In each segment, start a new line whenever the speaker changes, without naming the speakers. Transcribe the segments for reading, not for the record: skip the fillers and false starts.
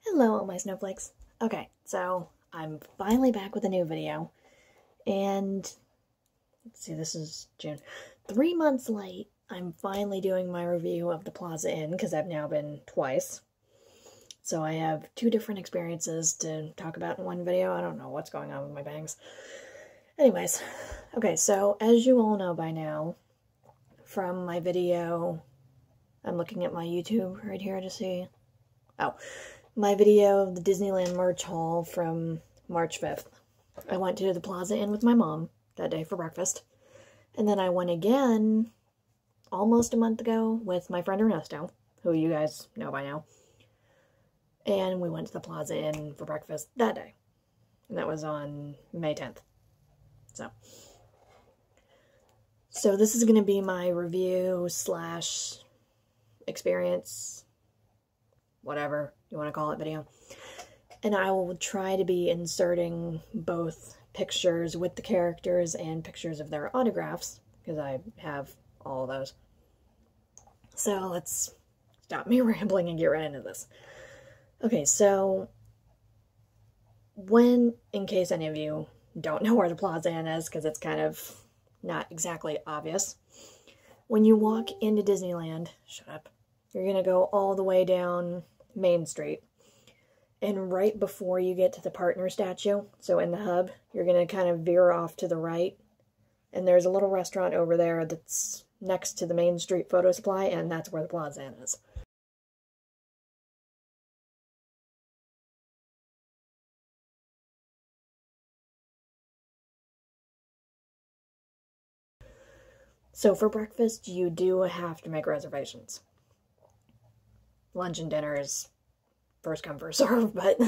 Hello, all my snowflakes. Okay, so I'm finally back with a new video, and let's see, this is June. 3 months late, I'm finally doing my review of the Plaza Inn, because I've now been twice. So I have two different experiences to talk about in one video. I don't know what's going on with my bangs. Anyways, okay, so as you all know by now, from my video, I'm looking at my YouTube right here to see. My video of the Disneyland merch haul from March 5th. I went to the Plaza Inn with my mom that day for breakfast. And then I went again almost a month ago with my friend Ernesto, who you guys know by now. And we went to the Plaza Inn for breakfast that day. And that was on May 10th. So this is going to be my review / experience, whatever you want to call it, video. And I will try to be inserting both pictures with the characters and pictures of their autographs, because I have all of those. So let's stop me rambling and get right into this. Okay, so in case any of you don't know where the Plaza Inn is, because it's kind of not exactly obvious, when you walk into Disneyland, you're going to go all the way down Main Street. And right before you get to the partner statue, so in the hub, you're going to kind of veer off to the right. And there's a little restaurant over there that's next to the Main Street photo supply, and that's where the Plaza Inn is. So for breakfast, you do have to make reservations. Lunch and dinner is first come, first serve, but...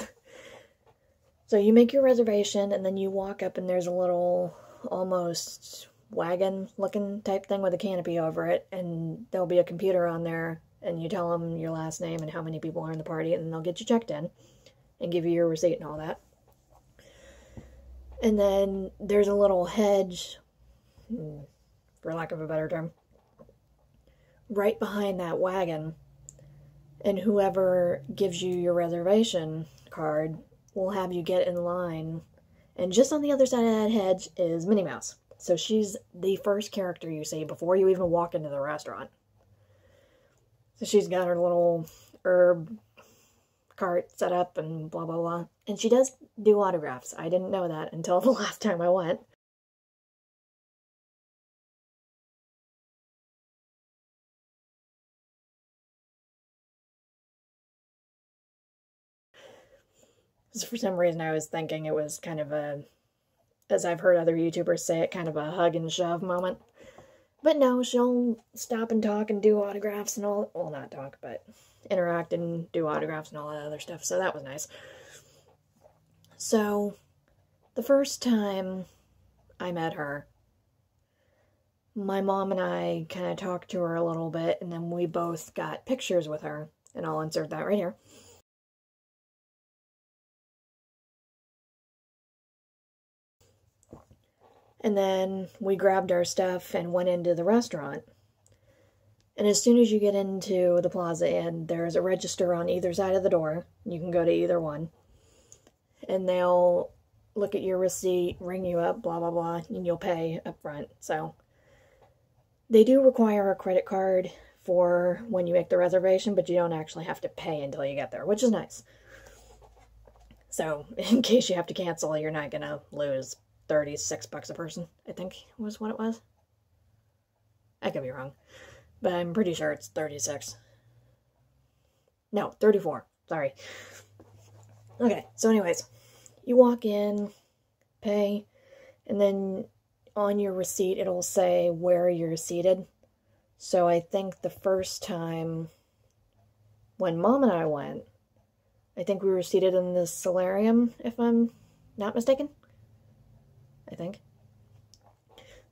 So you make your reservation, and then you walk up, and there's a little, almost wagon-looking type thing with a canopy over it, and there'll be a computer on there, and you tell them your last name and how many people are in the party, and they'll get you checked in, and give you your receipt and all that. And then there's a little hedge, for lack of a better term, right behind that wagon, and whoever gives you your reservation card will have you get in line, and just on the other side of that hedge is Minnie Mouse. So she's the first character you see before you even walk into the restaurant. So she's got her little herb cart set up and blah, blah, blah. And she does do autographs. I didn't know that until the last time I went. For some reason, I was thinking it was kind of a, as I've heard other YouTubers say it, kind of a hug and shove moment. But no, she'll stop and talk and do autographs and all, well, not talk, but interact and do autographs and all that other stuff, so that was nice. So, the first time I met her, my mom and I kind of talked to her a little bit, and then we both got pictures with her, and I'll insert that right here. And then we grabbed our stuff and went into the restaurant. And as soon as you get into the Plaza Inn, there's a register on either side of the door. You can go to either one. And they'll look at your receipt, ring you up, blah, blah, blah, and you'll pay up front. So they do require a credit card for when you make the reservation, but you don't actually have to pay until you get there, which is nice. So in case you have to cancel, you're not going to lose $36 a person, I think was what it was. I could be wrong, but I'm pretty sure it's 36. No, 34. Sorry. Okay, so anyways, you walk in, pay, and then on your receipt it'll say where you're seated. So I think the first time when Mom and I went, I think we were seated in the solarium, if I'm not mistaken. I think.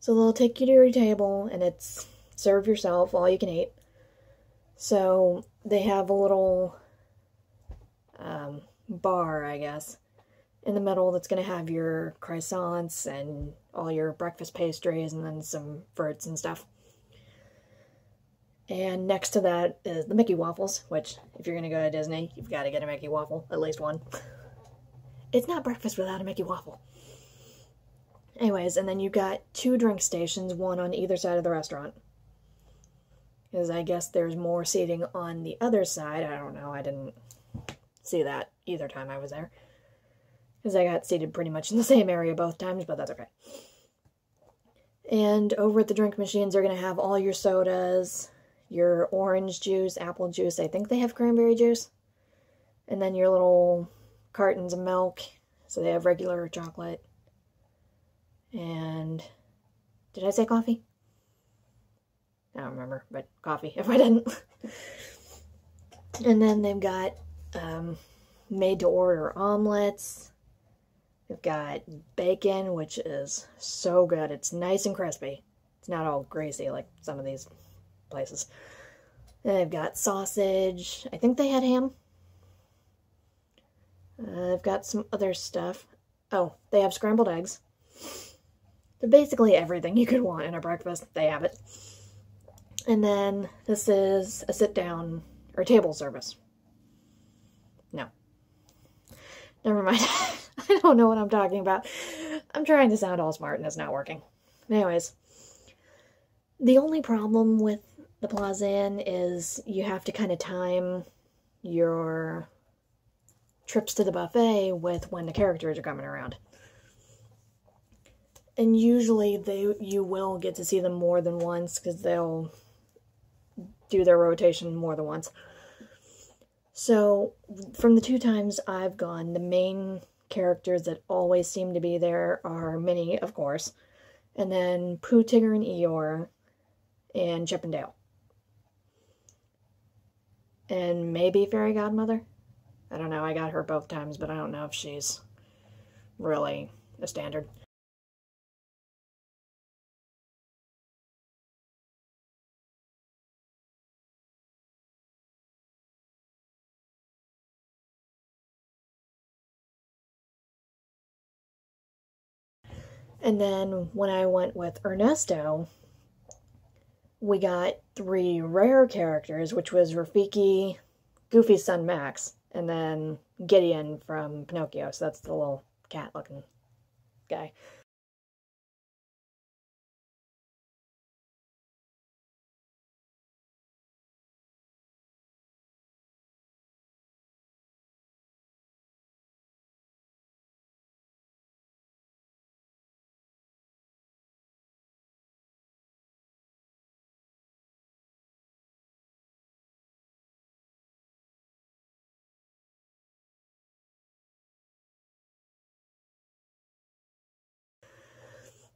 So they'll take you to your table, and it's serve yourself, all you can eat. So they have a little bar, I guess, in the middle that's going to have your croissants and all your breakfast pastries and then some fruits and stuff. And next to that is the Mickey waffles, which, if you're going to go to Disney, you've got to get a Mickey waffle, at least one. It's not breakfast without a Mickey waffle. Anyways, and then you've got 2 drink stations, one on either side of the restaurant. Because I guess there's more seating on the other side. I don't know, I didn't see that either time I was there. Because I got seated pretty much in the same area both times, but that's okay. And over at the drink machines, they're going to have all your sodas, your orange juice, apple juice. I think they have cranberry juice. And then your little cartons of milk. So they have regular chocolate. And did I say coffee? I don't remember, but coffee if I didn't. And then they've got made-to-order omelets. They've got bacon, which is so good. It's nice and crispy. It's not all greasy like some of these places. And they've got sausage. I think they had ham. They've got some other stuff. Oh, they have scrambled eggs. So basically everything you could want in a breakfast, they have it. And then this is a sit-down or table service. No. Never mind. I don't know what I'm talking about. I'm trying to sound all smart and it's not working. Anyways, the only problem with the Plaza Inn is you have to kind of time your trips to the buffet with when the characters are coming around. And usually you will get to see them more than once because they'll do their rotation more than once. So from the 2 times I've gone, the main characters that always seem to be there are Minnie, of course, and then Pooh, Tigger, and Eeyore, and Chip and Dale. And maybe Fairy Godmother? I don't know, I got her both times, but I don't know if she's really a standard. And then when I went with Ernesto, we got 3 rare characters, which was Rafiki, Goofy's son Max, and then Gideon from Pinocchio. So that's the little cat-looking guy.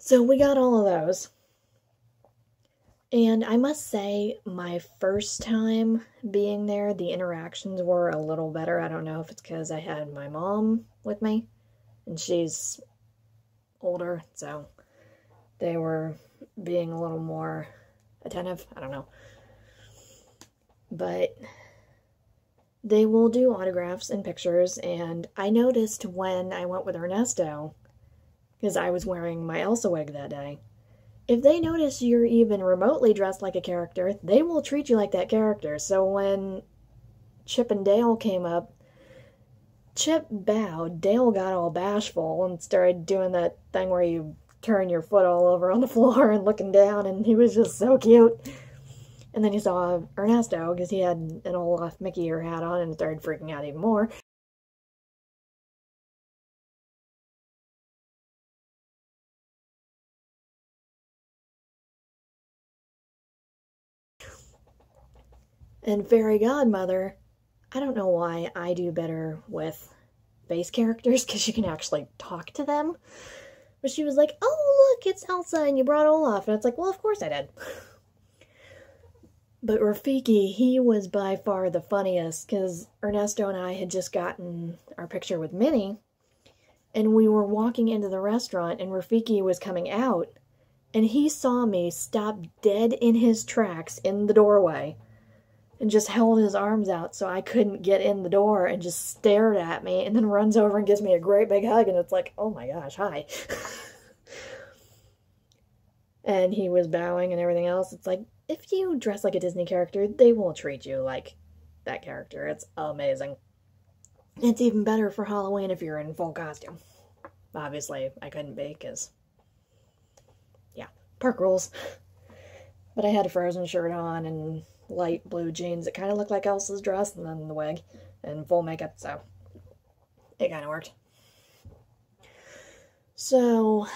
So we got all of those. And I must say, my first time being there, the interactions were a little better. I don't know if it's because I had my mom with me, and she's older, so they were being a little more attentive. I don't know. But they will do autographs and pictures, and I noticed when I went with Ernesto, because I was wearing my Elsa wig that day, if they notice you're even remotely dressed like a character, they will treat you like that character. So when Chip and Dale came up, Chip bowed, Dale got all bashful and started doing that thing where you turn your foot all over on the floor and looking down, and he was just so cute. And then he saw Ernesto, because he had an Olaf Mickey ear hat on, and started freaking out even more. And Fairy Godmother, I don't know why I do better with face characters, because you can actually talk to them. But she was like, oh, look, it's Elsa, and you brought Olaf. And it's like, well, of course I did. But Rafiki, he was by far the funniest, because Ernesto and I had just gotten our picture with Minnie, and we were walking into the restaurant, and Rafiki was coming out, and he saw me stop dead in his tracks in the doorway, and just held his arms out so I couldn't get in the door, and just stared at me, and then runs over and gives me a great big hug, and it's like, oh my gosh, hi. And he was bowing and everything else. It's like, if you dress like a Disney character, they will treat you like that character. It's amazing. It's even better for Halloween if you're in full costume. Obviously, I couldn't be, because, yeah, park rules. But I had a Frozen shirt on and light blue jeans. It kind of looked like Elsa's dress, and then the wig and full makeup, so it kind of worked. So,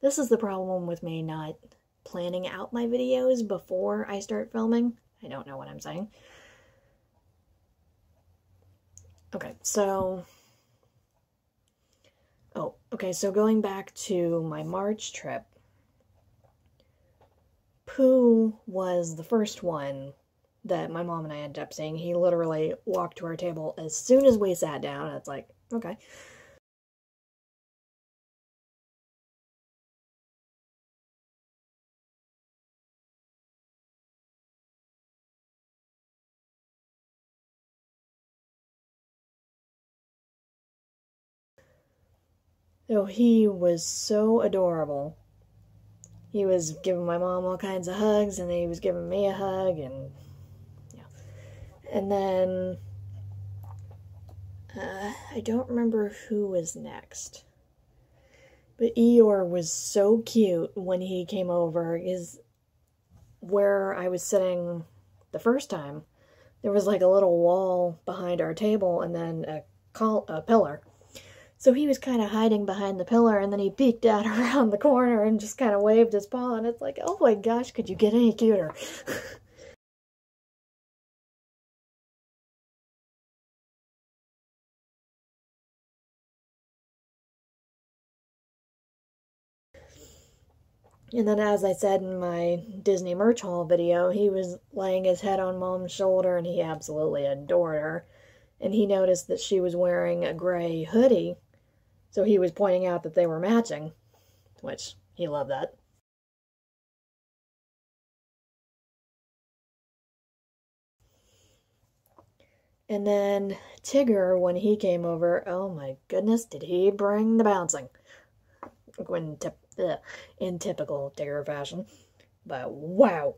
this is the problem with me not planning out my videos before I start filming. I don't know what I'm saying. Okay, so... Oh, okay, so going back to my March trip, Pooh was the first one that my mom and I ended up seeing. He literally walked to our table as soon as we sat down. It's like, okay. So he was so adorable. He was giving my mom all kinds of hugs, and then he was giving me a hug, and yeah. And then, I don't remember who was next. But Eeyore was so cute when he came over. Where I was sitting the first time, there was like a little wall behind our table, and then a pillar. So he was kind of hiding behind the pillar, and then he peeked out around the corner and just kind of waved his paw, and it's like, oh my gosh, could you get any cuter? And then, as I said in my Disney merch haul video, he was laying his head on Mom's shoulder, and he absolutely adored her. And he noticed that she was wearing a gray hoodie, so he was pointing out that they were matching, which he loved that. And then Tigger, when he came over, oh my goodness, did he bring the bouncing. In typical Tigger fashion. But wow.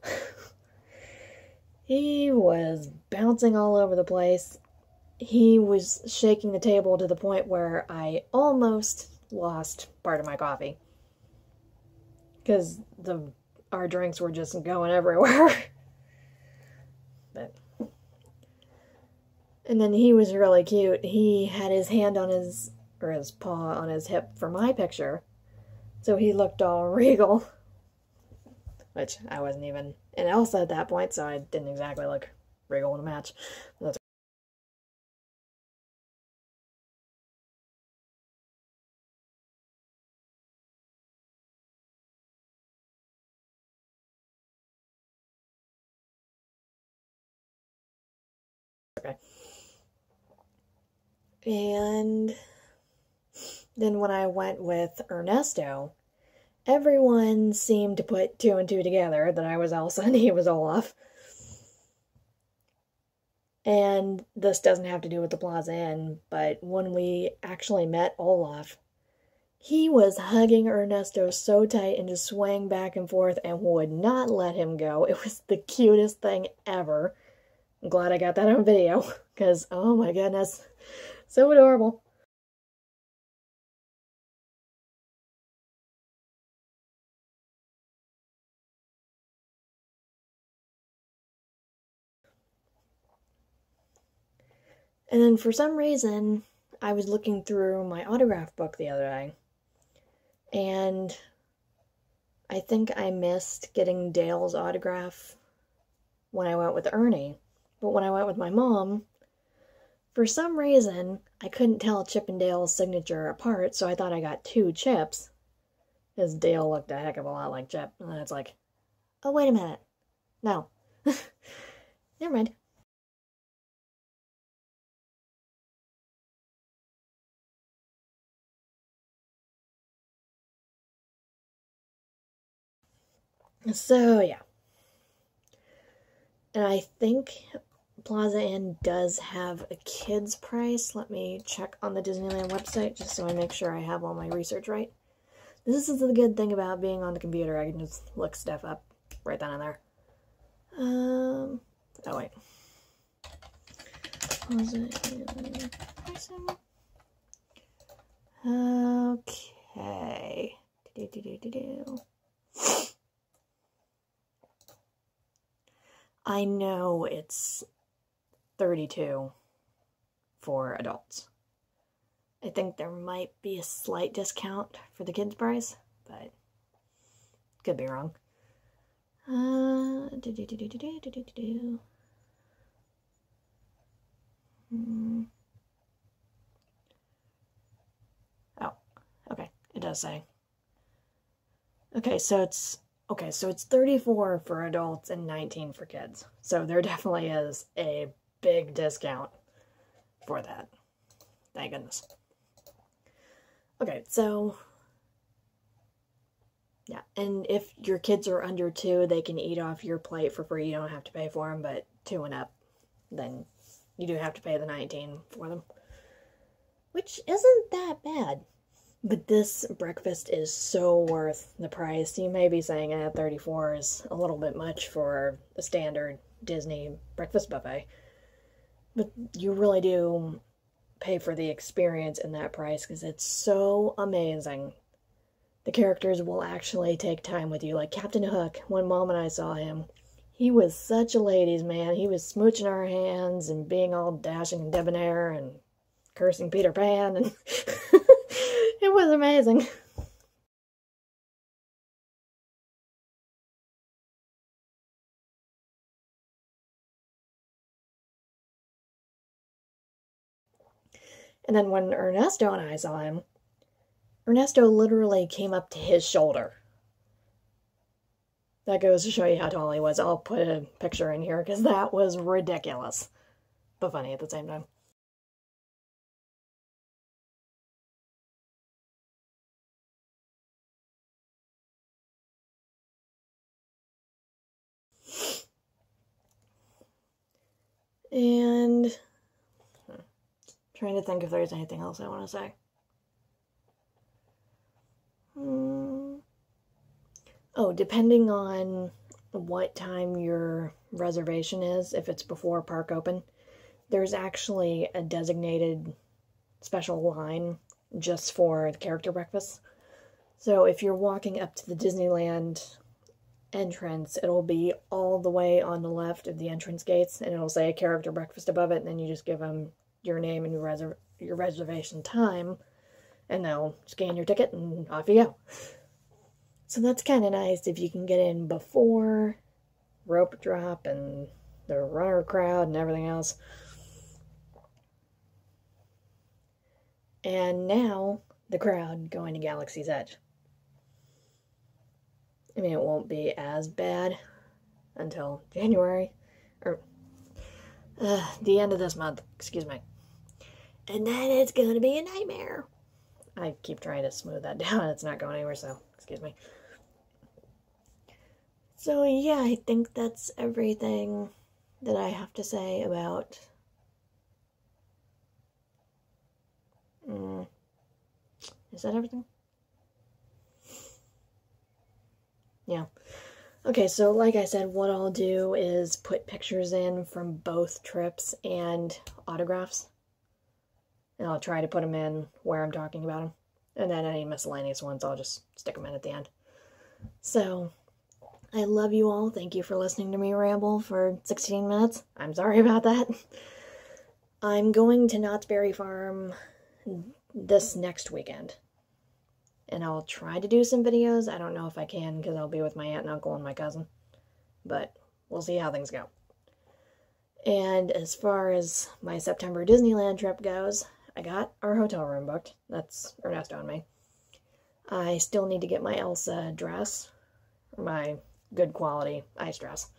He was bouncing all over the place. He was shaking the table to the point where I almost lost part of my coffee. Because our drinks were just going everywhere. But... And then he was really cute. He had his hand on his paw on his hip for my picture. So he looked all regal. Which I wasn't even in Elsa at that point, so I didn't exactly look regal in a match. That's okay. And then when I went with Ernesto, everyone seemed to put two and two together, that I was Elsa and he was Olaf. And this doesn't have to do with the Plaza Inn, but when we actually met Olaf, he was hugging Ernesto so tight and just swaying back and forth and would not let him go. It was the cutest thing ever. I'm glad I got that on video, because, oh my goodness, so adorable. And then for some reason, I was looking through my autograph book the other day, and I think I missed getting Dale's autograph when I went with Ernie. But when I went with my mom, for some reason, I couldn't tell Chip and Dale's signature apart, so I thought I got two Chips, because Dale looked a heck of a lot like Chip. And then it's like, oh, wait a minute. No. Never mind. So, yeah. And I think Plaza Inn does have a kid's price. Let me check on the Disneyland website just so I make sure I have all my research right. This is the good thing about being on the computer. I can just look stuff up right then and there. Oh wait. Okay. I know it's $32 for adults. I think there might be a slight discount for the kids' price, but could be wrong. Oh, okay, it does say. Okay, so it's $34 for adults and $19 for kids. So there definitely is a big discount for that. Thank goodness. Okay, so yeah, and if your kids are under 2, they can eat off your plate for free. You don't have to pay for them, but 2 and up, then you do have to pay the $19 for them, which isn't that bad. But this breakfast is so worth the price. You may be saying $34 is a little bit much for a standard Disney breakfast buffet, but you really do pay for the experience in that price because it's so amazing. The characters will actually take time with you. Like Captain Hook, when Mom and I saw him, he was such a ladies' man. He was smooching our hands and being all dashing and debonair and cursing Peter Pan, and it was amazing. And then when Ernesto and I saw him, Ernesto literally came up to his shoulder. That goes to show you how tall he was. I'll put a picture in here because that was ridiculous, but funny at the same time. And trying to think if there's anything else I want to say. Oh, depending on what time your reservation is, if it's before park open, there's actually a designated special line just for the character breakfast. So if you're walking up to the Disneyland entrance, it'll be all the way on the left of the entrance gates, and it'll say character breakfast above it, and then you just give them your name and your reservation time, and they'll scan your ticket and off you go. So that's kind of nice if you can get in before rope drop and the runner crowd and everything else. And now the crowd going to Galaxy's Edge. I mean, it won't be as bad until January, or the end of this month, excuse me. And then it's going to be a nightmare. I keep trying to smooth that down. It's not going anywhere, so excuse me. So yeah, I think that's everything that I have to say about is that everything? Yeah. Okay, so like I said, what I'll do is put pictures in from both trips and autographs. And I'll try to put them in where I'm talking about them. And then any miscellaneous ones, I'll just stick them in at the end. So, I love you all. Thank you for listening to me ramble for 16 minutes. I'm sorry about that. I'm going to Knott's Berry Farm this next weekend. And I'll try to do some videos. I don't know if I can because I'll be with my aunt and uncle and my cousin. But we'll see how things go. And as far as my September Disneyland trip goes, I got our hotel room booked. That's Ernesto and me. I still need to get my Elsa dress. My good quality ice dress.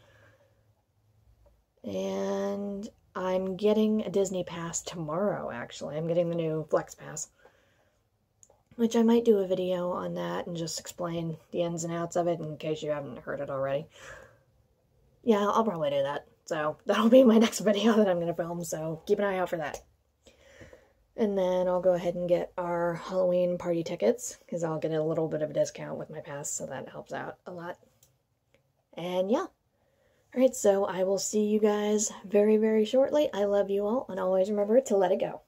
And I'm getting a Disney Pass tomorrow, actually. I'm getting the new Flex Pass. Which I might do a video on that and just explain the ins and outs of it in case you haven't heard it already. Yeah, I'll probably do that. So that'll be my next video that I'm going to film, so keep an eye out for that. And then I'll go ahead and get our Halloween party tickets, because I'll get a little bit of a discount with my pass, so that helps out a lot. And yeah. Alright, so I will see you guys very, very shortly. I love you all, and always remember to let it go.